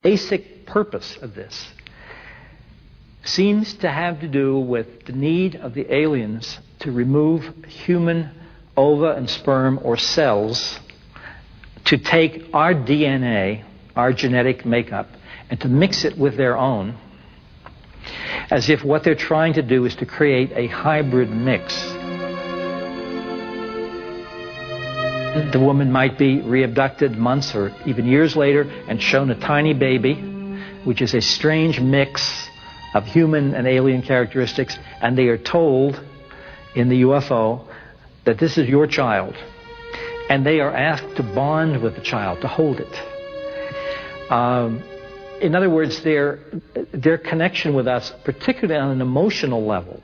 basic purpose of this seems to have to do with the need of the aliens to remove human ova and sperm or cells, to take our DNA, our genetic makeup, and to mix it with their own, as if what they're trying to do is to create a hybrid mix. The woman might be re-abducted months or even years later and shown a tiny baby, which is a strange mix of human and alien characteristics, and they are told in the UFO that this is your child, and they are asked to bond with the child, to hold it. In other words, their connection with us, particularly on an emotional level,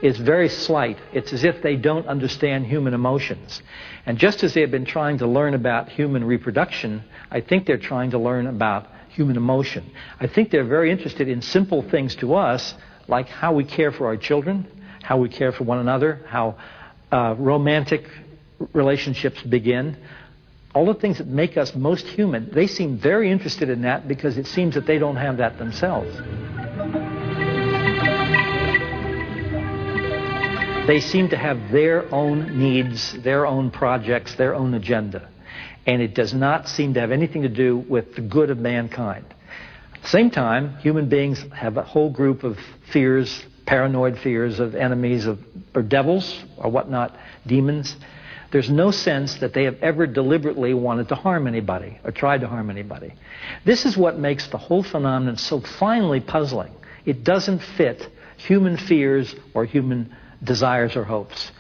is very slight. It's as if they don't understand human emotions. And just as they have been trying to learn about human reproduction, I think they're trying to learn about human emotion. I think they're very interested in simple things to us, like how we care for our children, how we care for one another, how romantic relationships begin. All the things that make us most human, they seem very interested in that because it seems that they don't have that themselves. They seem to have their own needs, their own projects, their own agenda. And it does not seem to have anything to do with the good of mankind. At the same time, human beings have a whole group of fears, paranoid fears of enemies, or devils, or whatnot, demons. There's no sense that they have ever deliberately wanted to harm anybody, or tried to harm anybody. This is what makes the whole phenomenon so finely puzzling. It doesn't fit human fears or human desires or hopes.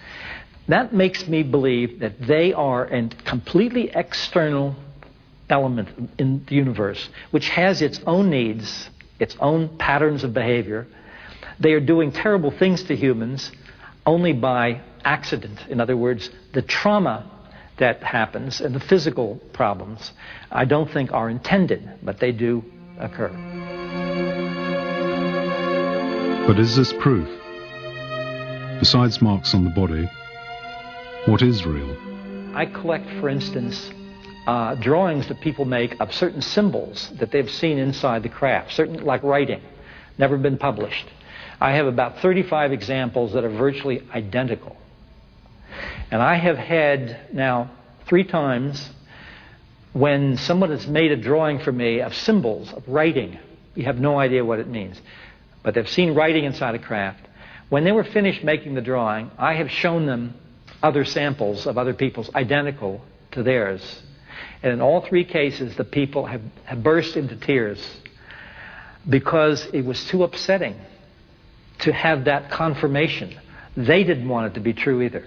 That makes me believe that they are a completely external element in the universe, which has its own needs, its own patterns of behavior. They are doing terrible things to humans only by accident. In other words, the trauma that happens and the physical problems, I don't think are intended, but they do occur. But is this proof? Besides marks on the body, what is real? I collect, for instance, drawings that people make of certain symbols that they've seen inside the craft, certain, like writing, never been published. I have about 35 examples that are virtually identical. And I have had now 3 times when someone has made a drawing for me of symbols, of writing. You have no idea what it means. But they've seen writing inside a craft. When they were finished making the drawing, I have shown them other samples of other people's identical to theirs. And in all 3 cases, the people have burst into tears because it was too upsetting to have that confirmation. They didn't want it to be true either.